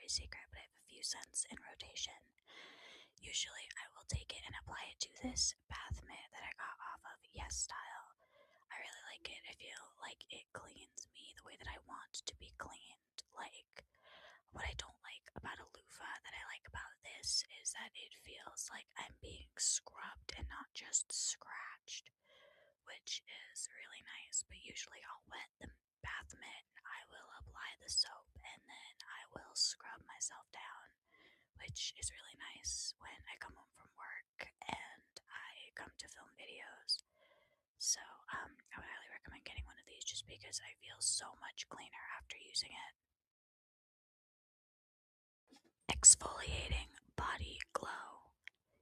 Victoria's Secret, but I have a few scents in rotation. Usually I will take it and apply it to this bath mitt that I got off of Yes Style. I really like it. I feel like it cleans me the way that I want to be cleaned. Like, what I don't like about a loofah that I like about this is that it feels like I'm being scrubbed and not just scratched, which is really nice. But usually I'll wet the bath mitt, I will apply the soap, and then I will scrub myself down, which is really nice when I come home from work and I come to film videos. So I would highly recommend getting one of these just because I feel so much cleaner after using it. Exfoliating body glow.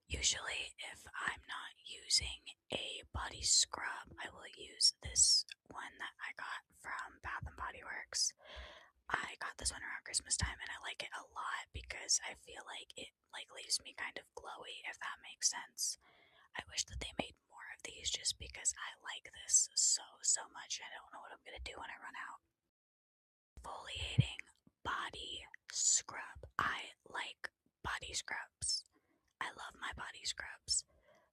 Usually, if I'm not using a body scrub, I will use this one that I got from Bath and Body Works. I got this one around Christmas time and I like it a lot because I feel like it leaves me kind of glowy, if that makes sense. I wish that they made more of these just because I like this so much. I don't know what I'm gonna do when I run out. Exfoliating body scrub. I like body scrubs. I love my body scrubs,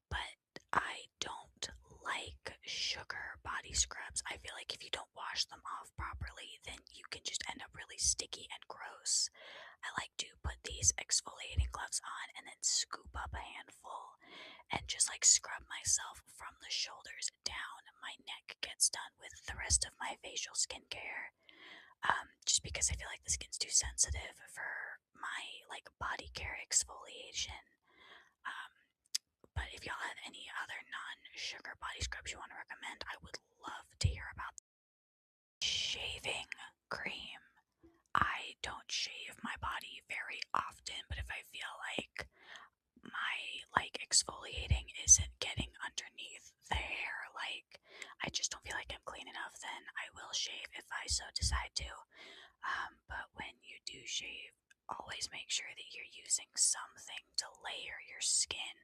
but I don't like sugar body scrubs. I feel like if you don't wash them off properly, then you can just end up really sticky and gross. I like to put these exfoliating gloves on and then scoop up a handful and just like scrub myself from the shoulders down. My neck gets done with the rest of my facial skincare. Just because I feel like the skin's too sensitive for my like body care exfoliation. Um, but if y'all have any other non-sugar body scrubs you want to recommend, I would love to hear about them. Shaving cream. I don't shave my body very often, but if I feel like my exfoliating isn't getting underneath the hair, like I just don't feel like I'm clean enough, then I will shave if I so decide to. But when you do shave, always make sure that you're using something to layer your skin,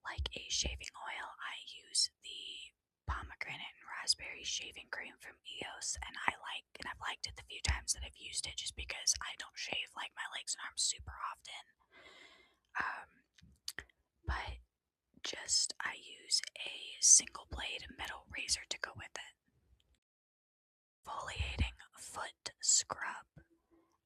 like a shaving oil. I use the pomegranate and raspberry shaving cream from EOS, and I've liked it the few times that I've used it just because I don't shave like my legs and arms super often. Um, but just I use a single blade metal razor to go with it. Foliating foot scrub.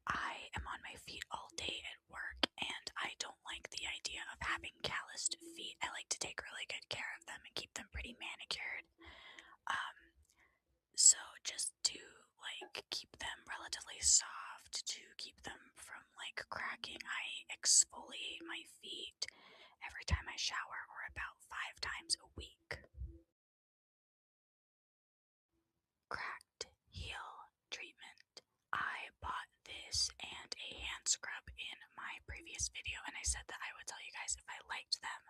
I am on my feet all day at work and I don't like the idea of having calloused feet. I like to take really good care of them and keep them pretty manicured. So just to like keep them relatively soft, to keep them from like cracking, I exfoliate my feet every time I shower or about 5 times a week. Cracked heel treatment. I bought this and a hand scrub in my previous video, and I said that I would tell you guys if I liked them,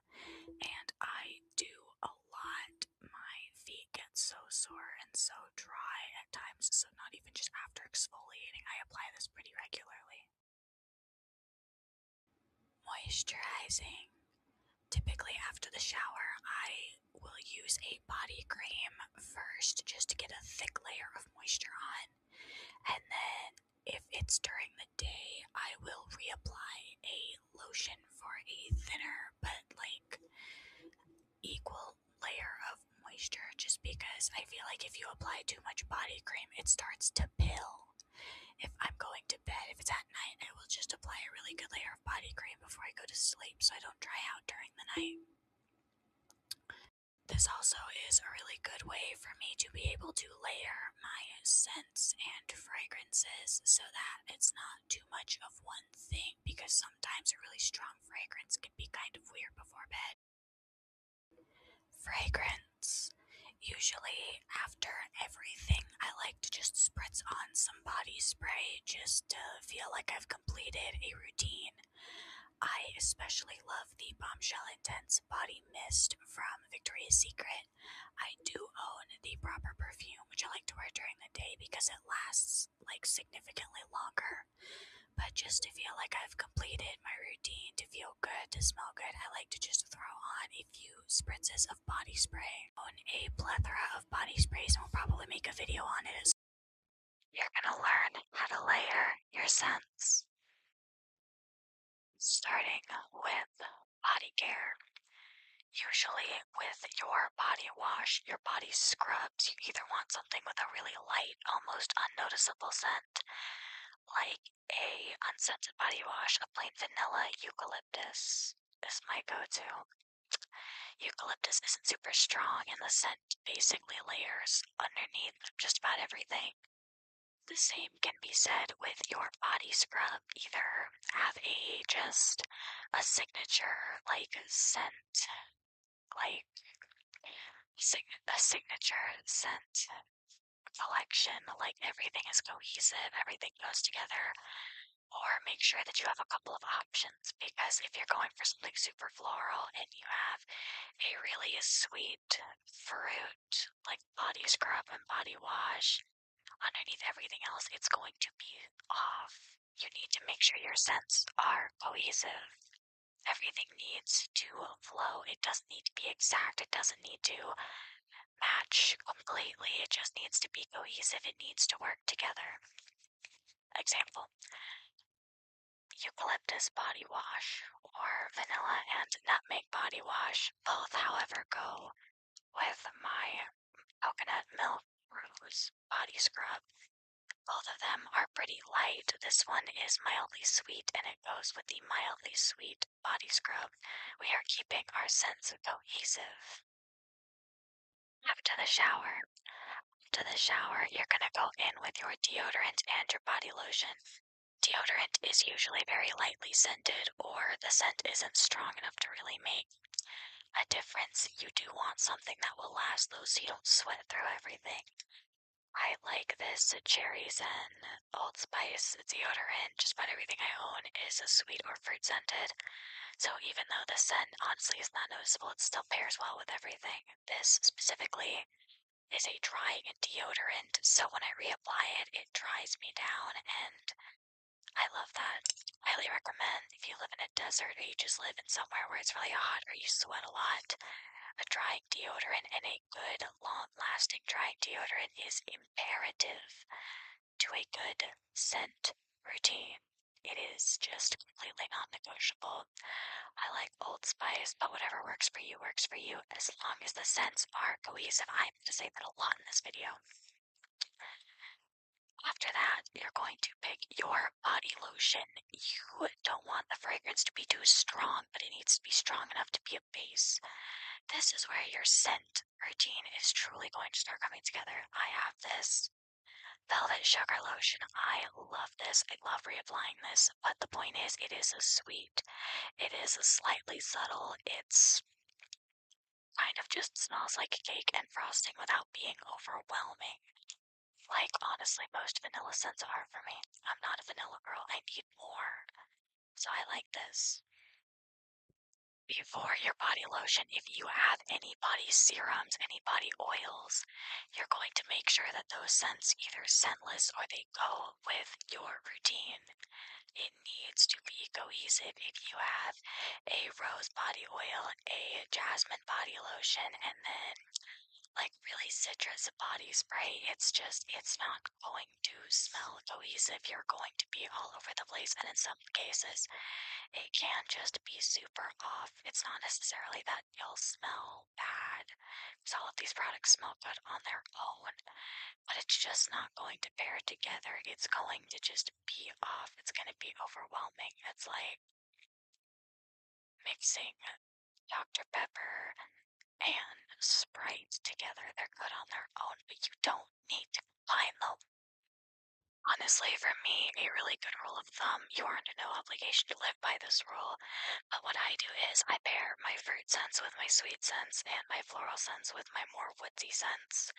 and I do a lot. My feet get so sore and so dry at times, so not even just after exfoliating, I apply this pretty regularly. Moisturizing. Typically, after the shower, I will use a body cream first just to get a thick layer of moisture on. And then, if it's during the day, I will reapply a lotion for a thinner but like equal layer of moisture just because I feel like if you apply too much body cream, it starts to pill. If I'm going to bed, if it's at night, I will just apply a really good layer of body cream before I go to sleep so I don't dry out during the night. This also is a really good way for me to be able to layer my scents and fragrances so that it's not too much of one thing, because sometimes a really strong fragrance can be kind of weird before bed. Fragrance. Usually, after everything, I like to just spritz on some body spray just to feel like I've completed a routine. I especially love the Bombshell Intense Body Mist from Victoria's Secret. I do own the proper perfume, which I like to wear during the day because it lasts like significantly longer. But just to feel like I've completed my routine, to feel good, to smell good, I like to just throw on a few spritzes of body spray. I own a plethora of body sprays and we'll probably make a video on it as you're gonna learn how to layer your scents. Starting with body care. Usually, with your body wash, your body scrubs, you either want something with a really light, almost unnoticeable scent, like a unscented body wash, a plain vanilla eucalyptus is my go-to. Eucalyptus isn't super strong, and the scent basically layers underneath just about everything. The same can be said with your body scrub. Either have a signature like scent, like a signature scent collection, like everything is cohesive, everything goes together, or make sure that you have a couple of options, because if you're going for something super floral and you have a really sweet fruit like body scrub and body wash underneath everything else, it's going to be off. You need to make sure your scents are cohesive. Everything needs to flow. It doesn't need to be exact. It doesn't need to match completely. It just needs to be cohesive. It needs to work together. Example: eucalyptus body wash or vanilla and nutmeg body wash. Both, however, go with my coconut milk rose body scrub. Both of them are pretty light. This one is mildly sweet and it goes with the mildly sweet body scrub. We are keeping our scents cohesive. After the shower. After the shower, you're gonna go in with your deodorant and your body lotion. Deodorant is usually very lightly scented, or the scent isn't strong enough to really make a difference. You do want something that will last though, so you don't sweat through everything. I like this Cherry Zen Old Spice deodorant. Just about everything I own is a sweet or fruit scented. So even though the scent honestly is not noticeable, it still pairs well with everything. This specifically is a drying deodorant, so when I reapply it, it dries me down, and I love that. Highly recommend if you live in a desert or you just live in somewhere where it's really hot or you sweat a lot. A drying deodorant and a good, long-lasting drying deodorant is imperative to a good scent routine. It is just completely non-negotiable. I like Old Spice, but whatever works for you works for you, as long as the scents are cohesive. I'm going to say that a lot in this video. After that, you're going to pick your body lotion. You don't want the fragrance to be too strong, but it needs to be strong enough to be a base. This is where your scent routine is truly going to start coming together. I have this Velvet Sugar Lotion. I love this. I love reapplying this, but the point is, it is a sweet. It is a slightly subtle. It's kind of just smells like cake and frosting without being overwhelming. Like, honestly, most vanilla scents are for me. I'm not a vanilla girl. I need more. So I like this. Before your body lotion, if you have any body serums, any body oils, you're going to make sure that those scents either scentless or they go with your routine. It needs to be cohesive. If you have a rose body oil, a jasmine body lotion, and then like really citrus body spray, it's not going to smell cohesive. You're going to be all over the place, and in some cases, it can just be super off. It's not necessarily that you'll smell bad, because all of these products smell good on their own, but it's just not going to pair together. It's going to just be off. It's going to be overwhelming. It's like mixing Dr. Pepper and Sprite together. They're good on their own, but you don't need to combine them. Honestly, for me, a really good rule of thumb, you are under no obligation to live by this rule, but what I do is I pair my fruit scents with my sweet scents and my floral scents with my more woodsy scents.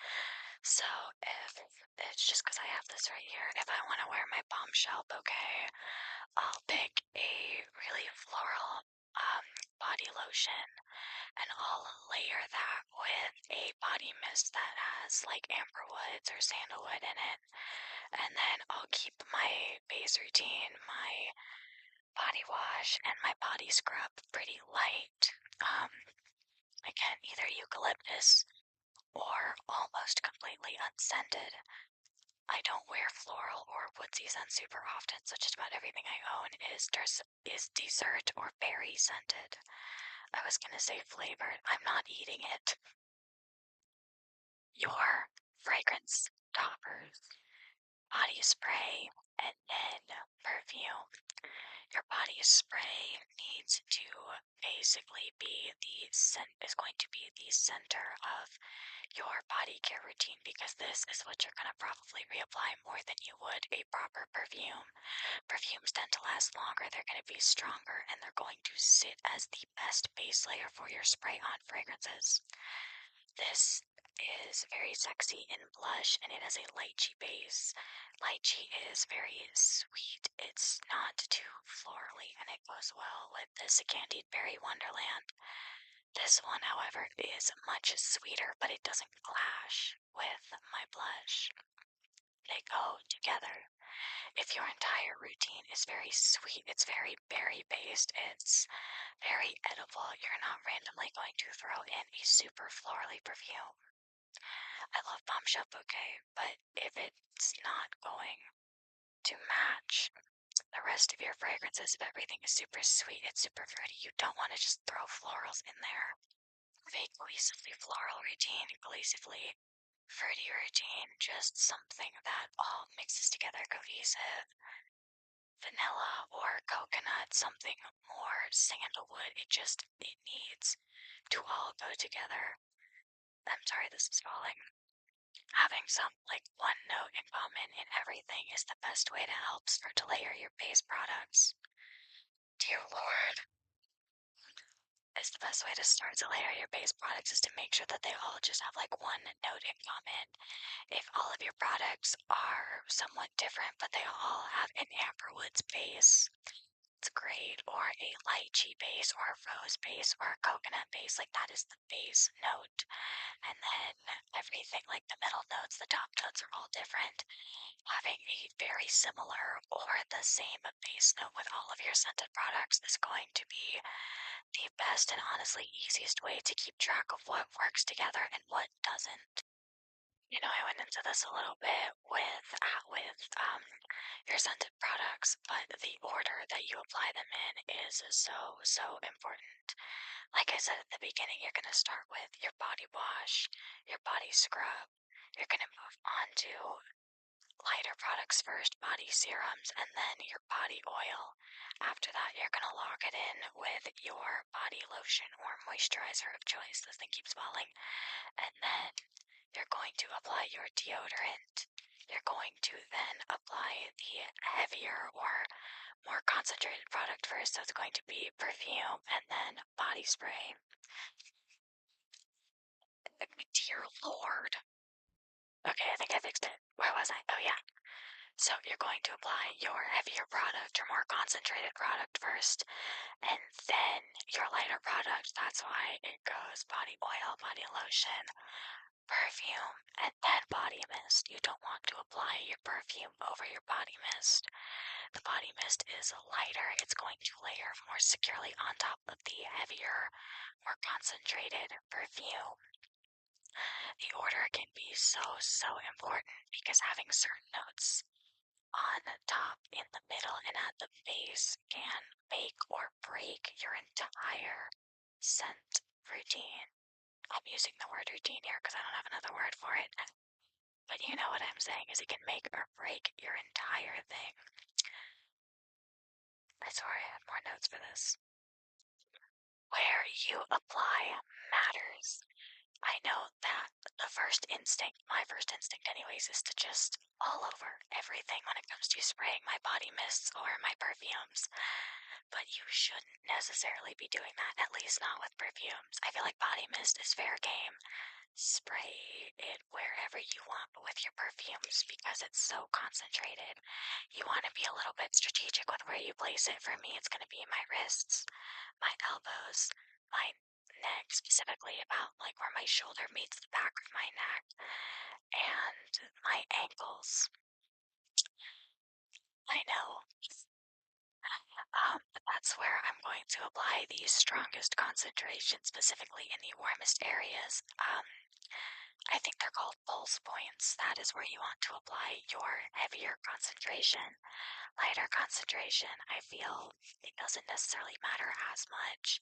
So if it's just because I have this right here, if I want to wear my bombshell bouquet, I'll pick a really floral body lotion and I'll layer that with a body mist that has like amber woods or sandalwood in it. And then I'll keep my base routine, my body wash, and my body scrub pretty light. Again, either eucalyptus or almost completely unscented. I don't wear floral or woodsy scents super often, so just about everything I own is dessert or berry scented. I was gonna say flavored. I'm not eating it. Your fragrance toppers, body spray, and then perfume. Your body spray needs to basically be is going to be the center of your body care routine because this is what you're going to probably reapply more than you would a proper perfume. Perfumes tend to last longer, they're going to be stronger, and they're going to sit as the best base layer for your spray on fragrances. This is very sexy in blush and it has a lychee base. Lychee is very sweet. It's not too florally and it goes well with this Candied Berry Wonderland. This one, however, is much sweeter, but it doesn't clash with my blush. They go together. If your entire routine is very sweet, it's very berry based, it's very edible, you're not randomly going to throw in a super florally perfume. I love Bombshell Bouquet, but if it's not going to match the rest of your fragrances, if everything is super sweet, it's super fruity, you don't want to just throw florals in there. A cohesively floral routine, cohesively fruity routine, just something that all mixes together cohesive. Vanilla or coconut, something more sandalwood, it needs to all go together. I'm sorry, this is falling. Having some, like, one note in common in everything is the best way to help start to layer your base products. Dear Lord. Is the best way to start to layer your base products is to make sure that they all just have like one note in common. If all of your products are somewhat different, but they all have an amberwoods base, it's great, or a lychee base, or a rose base, or a coconut base, like that is the base note. And then everything, like the middle notes, the top notes are all different. Having a very similar or the same base note with all of your scented products is going to be the best and honestly easiest way to keep track of what works together and what doesn't. I went into this a little bit with your scented products, but the order that you apply them in is so important. Like I said at the beginning, you're gonna start with your body wash, your body scrub. You're gonna move on to lighter products first, body serums, and then your body oil. After that, you're gonna lock it in with your body lotion or moisturizer of choice. This thing keeps falling. And then you're going to apply your deodorant. You're going to then apply the heavier or more concentrated product first. So it's going to be perfume and then body spray. Dear Lord. Okay, I think I fixed it. Where was I? Oh, yeah. So you're going to apply your heavier product, your more concentrated product first, and then your lighter product. That's why it goes body oil, body lotion, perfume, and then body mist. You don't want to apply your perfume over your body mist. The body mist is lighter. It's going to layer more securely on top of the heavier, more concentrated perfume. The order can be so important because having certain notes on the top, in the middle, and at the base can make or break your entire scent routine. I'm using the word routine here because I don't have another word for it. But you know what I'm saying is it can make or break your entire thing. I swear I had more notes for this. Where you apply matters. I know that my first instinct anyways, is to just all over everything when it comes to spraying my body mists or my perfumes. But you shouldn't necessarily be doing that, at least not with perfumes. I feel like body mist is fair game. Spray it wherever you want, but with your perfumes, because it's so concentrated, you want to be a little bit strategic with where you place it. For me, it's going to be my wrists, my elbows, my neck, specifically about like where my shoulder meets the back of my neck, and my ankles. I know. that's where I'm going to apply the strongest concentration, specifically in the warmest areas. I think they're called pulse points. That is where you want to apply your heavier concentration. Lighter concentration, I feel it doesn't necessarily matter as much.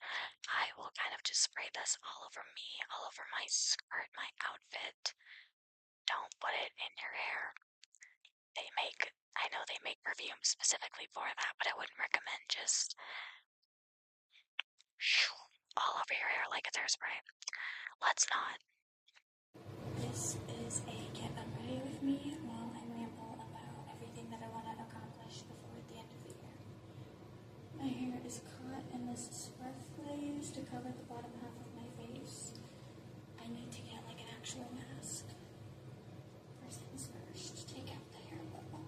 I will kind of just spray this all over me, all over my skirt, my outfit. Don't put it in your hair. I know they make perfumes specifically for that, but I wouldn't recommend just all over your hair like a hairspray. Let's not. This is a get ready with me while I ramble about everything that I want to accomplish before the end of the year. My hair is caught in this scarf that I use to cover the bottom half of my face. I need to get like an actual mask. First things first, take out the hair bubble.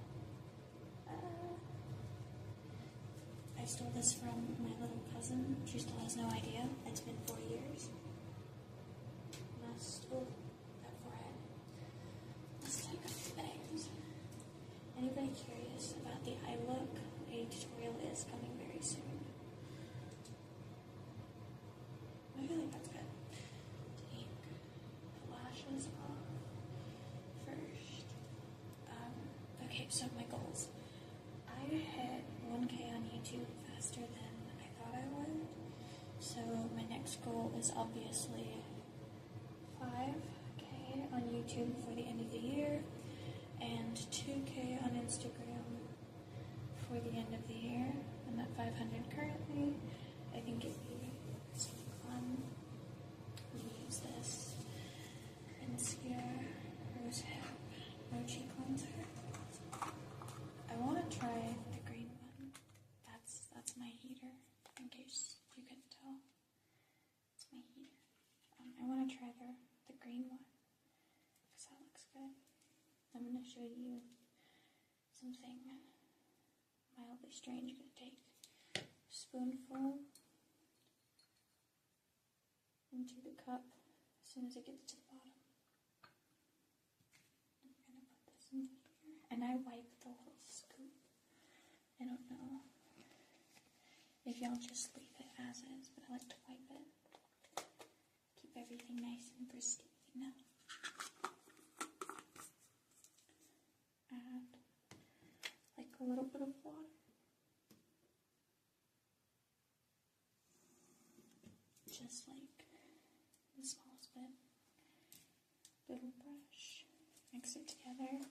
I stole this from my little cousin. She still has no idea. It's been 4 years. That forehead. Let's take a few things. Anybody curious about the eye look? A tutorial is coming very soon. I feel like that's good. Take the lashes off first. Okay, so my goals. I hit 1K on YouTube faster than I thought I would. So my next goal is obviously 5K on YouTube before the end of the year and 2K on Instagram for the end of the year. I'm at 500 currently. I think it'd be super fun. We use this Grinskier Rose Hip Mochi Cleanser. I want to try the green one. That's my heater, in case you couldn't tell. It's my heater. I want to try the green one, because that looks good. I'm going to show you something mildly strange. I'm going to take a spoonful into the cup as soon as it gets to the bottom. I'm going to put this in here, and I wipe the little scoop. I don't know if y'all just leave it as is, but I like to wipe it. Keep everything nice and pristine. Add like a little bit of water. Just like the smallest bit. Little brush. Mix it together.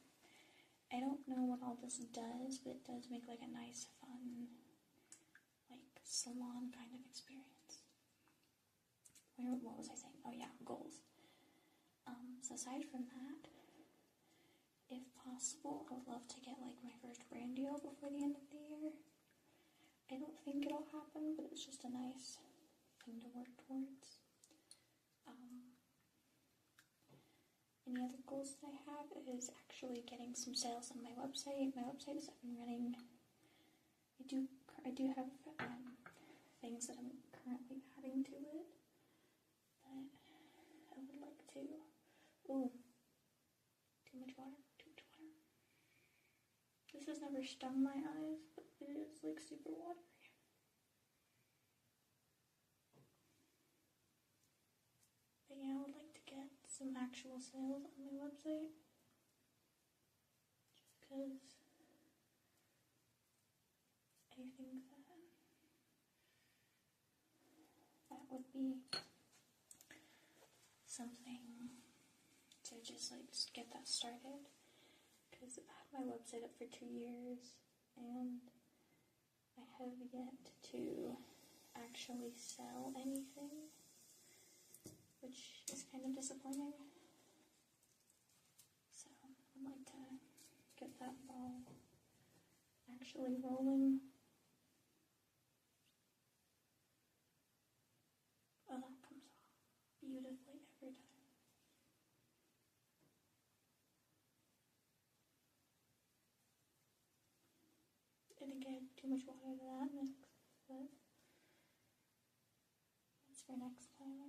I don't know what all this does, but it does make like a nice, fun, like salon kind of experience. What was I saying? Oh yeah, goals. So aside from that, if possible, I would love to get like my first brand deal before the end of the year. I don't think it'll happen, but it's just a nice thing to work towards. Any other goals that I have is actually getting some sales on my website. My website is up and running. I do have things that I'm currently adding to it, but I would like to. Ooh, too much water. This has never stung my eyes, but it is like super watery. But yeah, I would like to get some actual sales on my website. Just because I think that would be something to just get that started. Because I've had my website up for 2 years and I have yet to actually sell anything, which is kind of disappointing. So I'd like to get that ball actually rolling. Oh, that comes off beautifully every time. Didn't get too much water to that mix, but that's for next time, I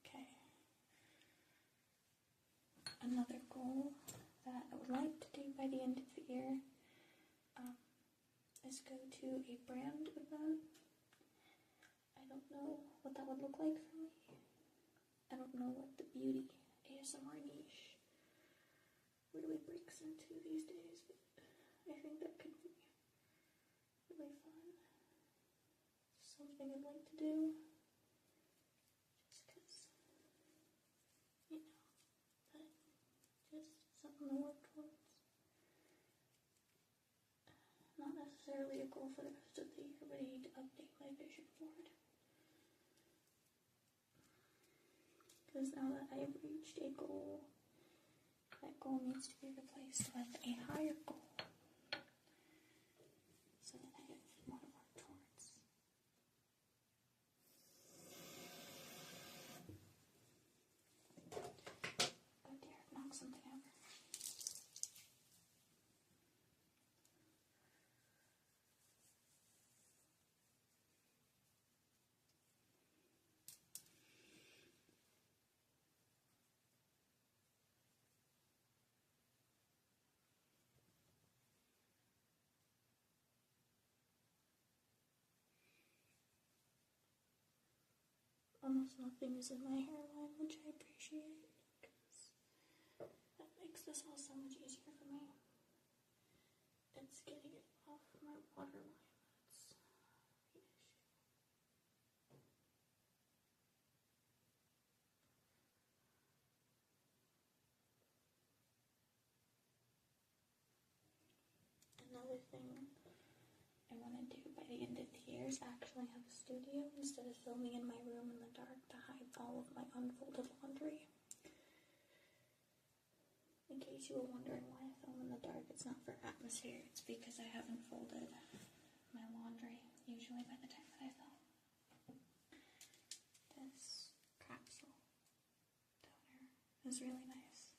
guess. Okay. Another goal that I would like to do by the end of the year is go to a brand event. I don't know what that would look like for me. I don't know what the beauty ASMR niche really breaks into these days, but I think that could be really fun. It's something I'd like to do. Just because, but just something to work towards. Not necessarily a goal for the rest of the year, but I need to update my vision for it. Because now that I have reached a goal, that goal needs to be replaced with a higher goal. So that I have more to work towards. Oh dear, I've knocked something over. Almost nothing is in my hairline, which I appreciate, because that makes this all so much easier for me. It's getting it off my waterline that's the issue. Another thing I want to do by the end of the year is actually have a studio instead of filming in my room in the dark to hide all of my unfolded laundry. In case you were wondering why I film in the dark, it's not for atmosphere, it's because I haven't folded my laundry, usually by the time that I film. This capsule toner is really nice.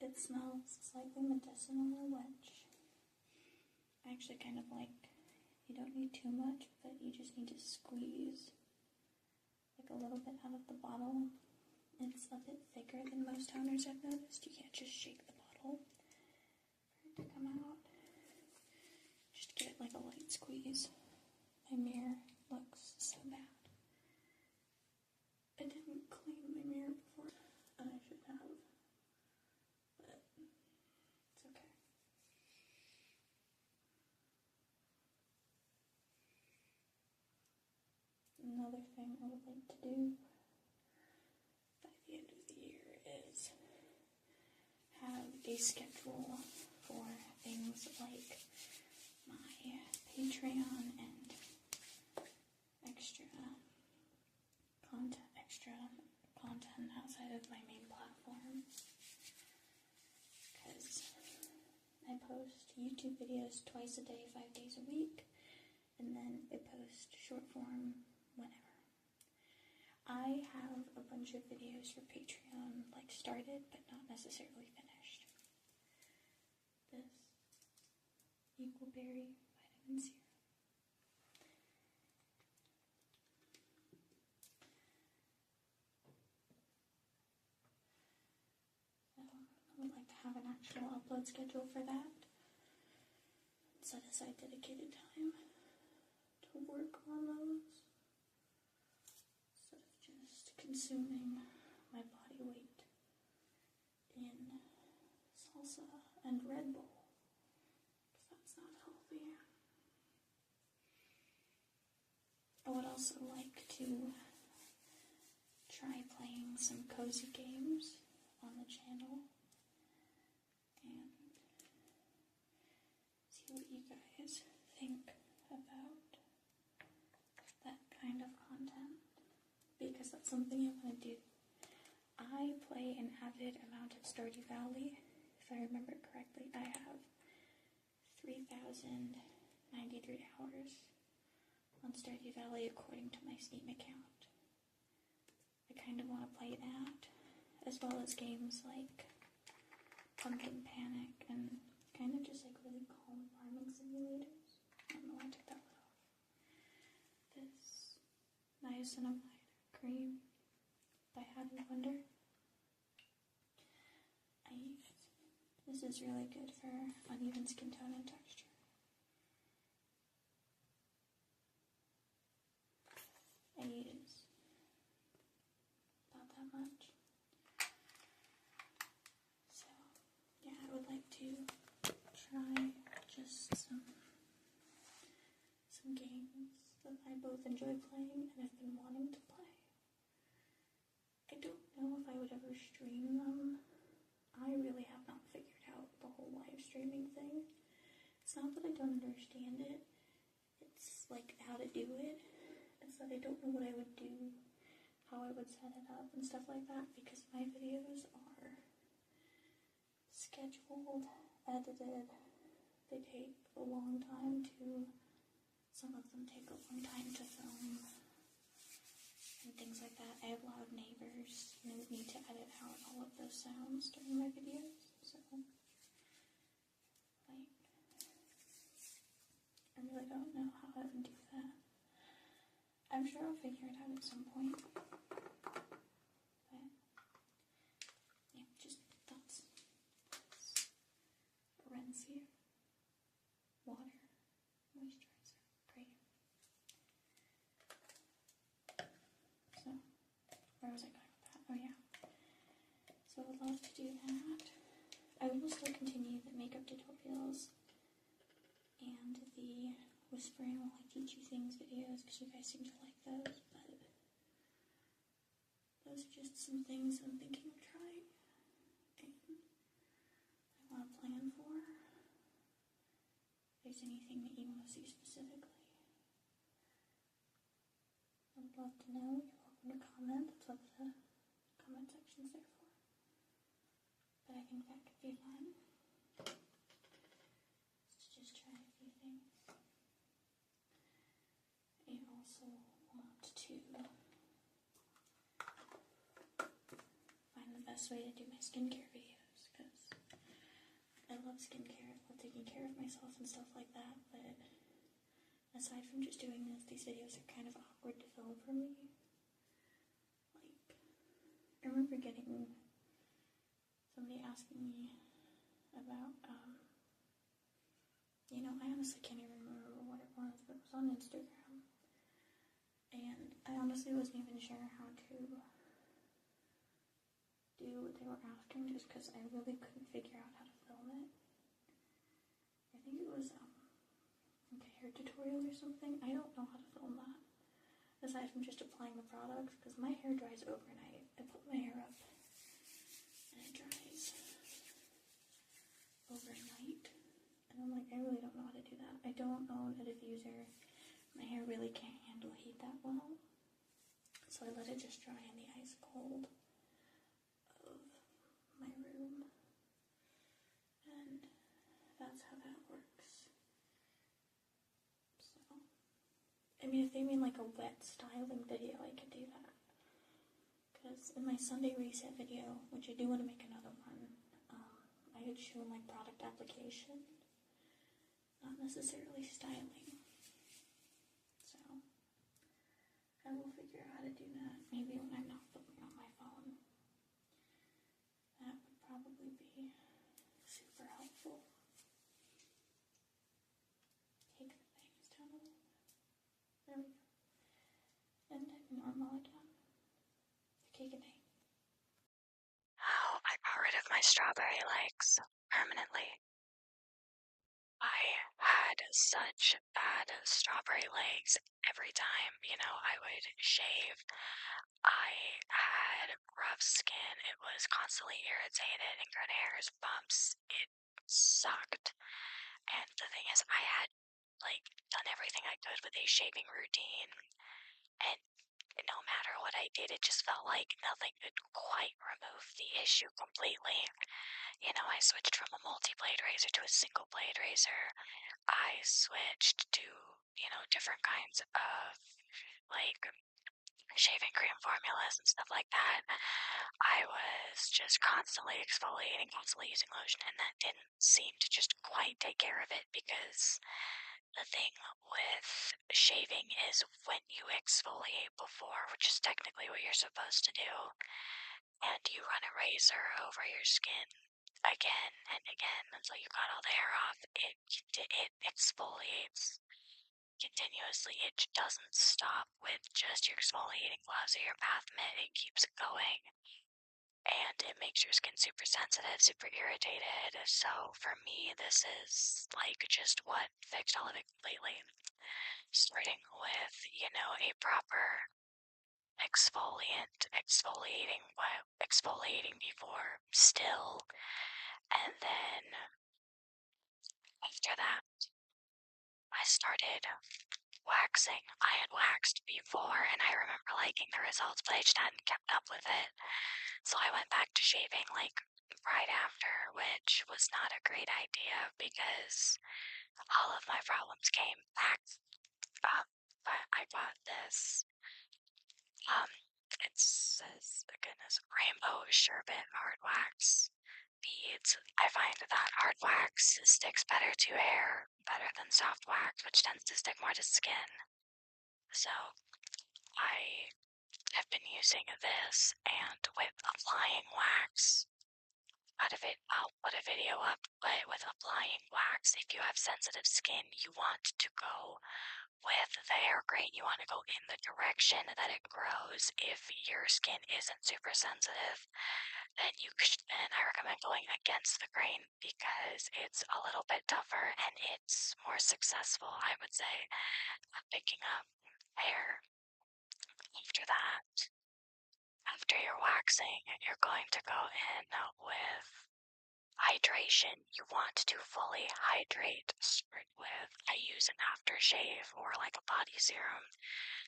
It smells slightly medicinal, which I actually kind of like. You don't need too much, but you just need to squeeze like a little bit out of the bottle. It's a bit thicker than most toners I've noticed. You can't just shake the bottle for it to come out. Just get it like a light squeeze. My mirror looks so bad. I didn't clean my mirror before, and I should have, but it's okay. Another thing I would like to do by the end of the year is have a schedule for things like my Patreon and extra content outside of my main platform. Because I post YouTube videos twice a day, 5 days a week, and then I post short form whenever. I have a bunch of videos for Patreon, like started, but not necessarily finished. This Equal Berry Vitamin Serum. So I would like to have an actual upload schedule for that. Set aside dedicated time to work on those. Instead of just consuming my body weight in salsa and Red Bull, because that's not healthy. I would also like to try playing some cozy games on the channel and see what you guys think about that kind of content, because that's something I want to do. I play an avid amount of Stardew Valley. If I remember correctly, I have 3,093 hours on Stardew Valley according to my Steam account. I kind of want to play that, as well as games like Pumpkin Panic and kind of just like really calm farming simulators. I don't know why I took that one off. This niacinamide cream by Happy Wonder. This is really good for uneven skin tone and texture. pays about that much. So, yeah, I would like to try just some games that I both enjoy playing and have been wanting to play. I don't know if I would ever stream them. I really have not figured out the whole live streaming thing. It's not that I don't understand it. It's like how to do it. It's that I don't know what I would do, how I would set it up and stuff like that, because my videos are scheduled, edited. They take a long time to, some of them take a long time to film and things like that. I have loud neighbors and I would need to edit out all of those sounds during my videos. So, like, I really don't know how I would do that. I'm sure I'll figure it out at some point. But, yeah, just thoughts. Rinse here. Water. Moisturizer. Great. So, where was I going with that? Oh, yeah. So I would love to do that. I will still continue the makeup tutorials and the whispering while I teach you things videos, because you guys seem to like those, but those are just some things I'm thinking of trying and I want to plan for. If there's anything that you want to see specifically, I would love to know. You're welcome to comment. That's what the comment section's there for. But I think that could be fun. Let's just try a few things. I also want to find the best way to do my skincare videos, because I love skincare. I love taking care of myself and stuff like that, but aside from just doing this, these videos are kind of awkward to film for me. Like, I remember getting somebody asking me about, I honestly can't even remember what it was, but it was on Instagram. And I honestly wasn't even sure how to do what they were asking, just because I really couldn't figure out how to film it. I think it was like a hair tutorial or something. I don't know how to film that, aside from just applying the products, because my hair dries overnight. I put my hair up and it dries overnight, and I'm like, I really don't know how to do that. I don't own a diffuser. My hair really can't handle heat that well, so I let it just dry in the ice cold of my room, and that's how that works. So, I mean, if they mean like a wet styling video, I could do that. Because in my Sunday reset video, which I do want to make another one, I had shown like product application, not necessarily styling. So, I will figure out how to do that maybe when I'm not filming on my phone. That would probably be super helpful. Take the bangs down a little bit. There we go. And then normal again. Okay, good night. How I got rid of my strawberry legs permanently. I had such bad strawberry legs every time, I would shave. I had rough skin. It was constantly irritated and got hairs, bumps. It sucked. And the thing is, I had done everything I could with a shaving routine, and no matter what I did, it just felt like nothing could quite remove the issue completely. I switched from a multi-blade razor to a single blade razor. I switched to, different kinds of shaving cream formulas and stuff like that. I was just constantly exfoliating, constantly using lotion, and that didn't seem to just quite take care of it, because the thing with shaving is when you exfoliate before, which is technically what you're supposed to do, and you run a razor over your skin again and again until you got all the hair off, it exfoliates continuously. It doesn't stop with just your exfoliating gloves or your bath mitt. It keeps going, and it makes your skin super sensitive, super irritated. So for me, this is like just what fixed all of it completely. Starting with, a proper exfoliating before still, and then after that, I started waxing. I had waxed before and I remember liking the results, but I just hadn't kept up with it. So I went back to shaving like right after, which was not a great idea because all of my problems came back up. But I got this, um, it says, goodness, rainbow sherbet hard wax beads. I find that hard wax sticks better to hair, better than soft wax, which tends to stick more to skin. So I have been using this, and with applying wax, I'll put a video up, but with applying wax, if you have sensitive skin, you want to go with the hair grain. You want to go in the direction that it grows. If your skin isn't super sensitive, then I recommend going against the grain because it's a little bit tougher and it's more successful, I would say, at picking up hair. After that, after you're waxing, you're going to go in with hydration. You want to fully hydrate. Start with, I use an aftershave or like a body serum,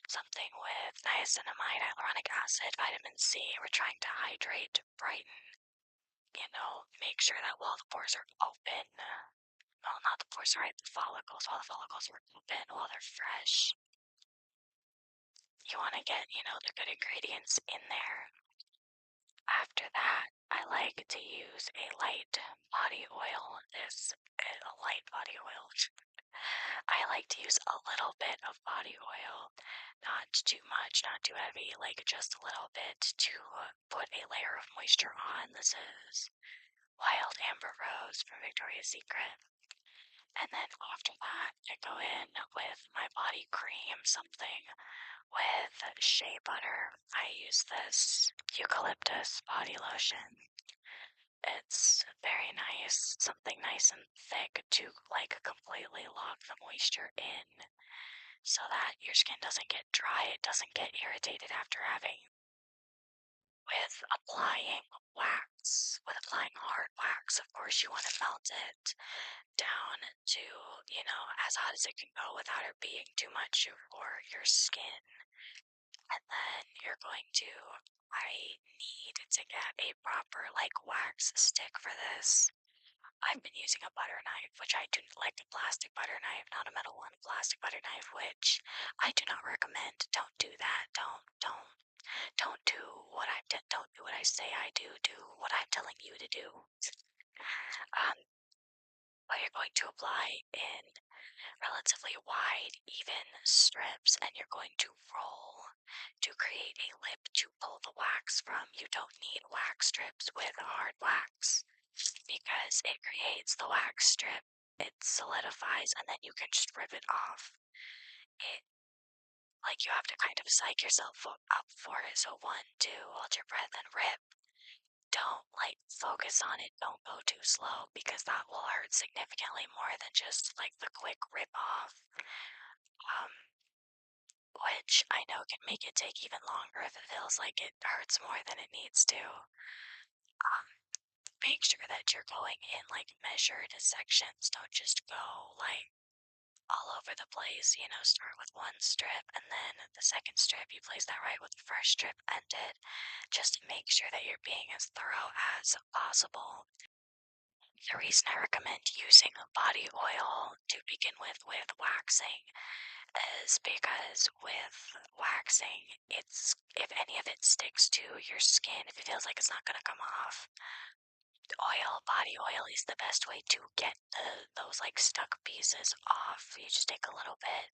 something with niacinamide, hyaluronic acid, vitamin C. We're trying to hydrate, brighten, make sure that while the pores are open, well, not the pores, right, the follicles, while the follicles are open, while they're fresh, you want to get, the good ingredients in there. After that, I like to use a light body oil. This is a light body oil. I like to use a little bit of body oil, not too much, not too heavy, like just a little bit to put a layer of moisture on. This is Wild Amber Rose from Victoria's Secret. And then after that, I go in with my body cream, something with shea butter. I use this eucalyptus body lotion. It's very nice, something nice and thick to like completely lock the moisture in so that your skin doesn't get dry, it doesn't get irritated after having. With applying hard wax, of course, you want to melt it down to, as hot as it can go without it being too much for your skin. And then you're going to, I need to get a proper like wax stick for this. I've been using a butter knife, which I do like, a plastic butter knife, not a metal one, a plastic butter knife, which I do not recommend. Don't do that. Don't do don't do what I say I do. Do what I'm telling you to do. But you're going to apply in relatively wide, even strips, and you're going to roll to create a lip to pull the wax from. You don't need wax strips with hard wax because it creates the wax strip, it solidifies, and then you can just rip it off. You have to kind of psych yourself up for it. So 1, 2, hold your breath and rip. Don't focus on it. Don't go too slow because that will hurt significantly more than just the quick rip off. Which I know can make it take even longer if it feels like it hurts more than it needs to. Make sure that you're going in measured sections. Don't just go all over the place. Start with one strip and then the second strip, you place that right with the first strip ended, just to make sure that you're being as thorough as possible. The reason I recommend using body oil to begin with waxing is because with waxing, if any of it sticks to your skin, if it feels like it's not going to come off, body oil is the best way to get those stuck pieces off. You just take a little bit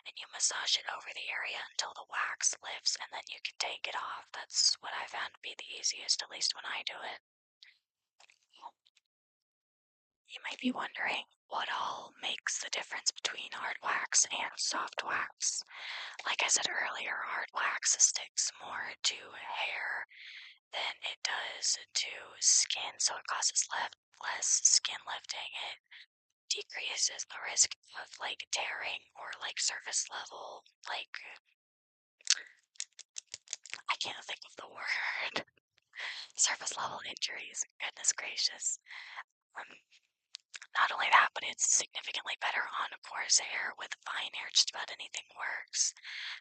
and you massage it over the area until the wax lifts, and then you can take it off. That's what I found to be the easiest, at least when I do it. You might be wondering what all makes the difference between hard wax and soft wax. Like I said earlier, hard wax sticks more to hair than it does to skin, so it causes less skin lifting. It decreases the risk of like tearing or like surface level, like I can't think of the word. Surface level injuries. Goodness gracious. Um, Not only that, but it's significantly better on coarse hair. With fine hair, just about anything works.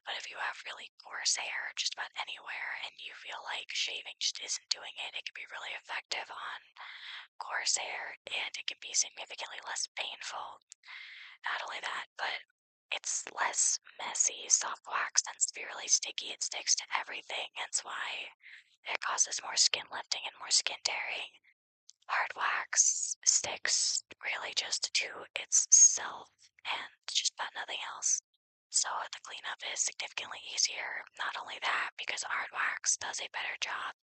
But if you have really coarse hair just about anywhere and you feel like shaving just isn't doing it, it can be really effective on coarse hair and it can be significantly less painful. Not only that, but it's less messy. Soft wax tends to be really sticky. It sticks to everything. That's why it causes more skin lifting and more skin tearing. Hard wax sticks really just to itself and just about nothing else. So the cleanup is significantly easier. Not only that, because hard wax does a better job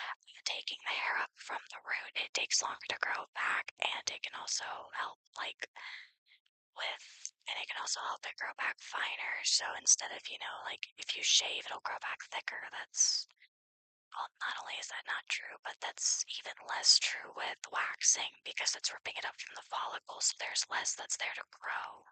of taking the hair up from the root, it takes longer to grow back, and it can also help and it can also help it grow back finer. So instead of, like if you shave, it'll grow back thicker. Well, not only is that not true, but that's even less true with waxing because it's ripping it up from the follicles, so there's less that's there to grow.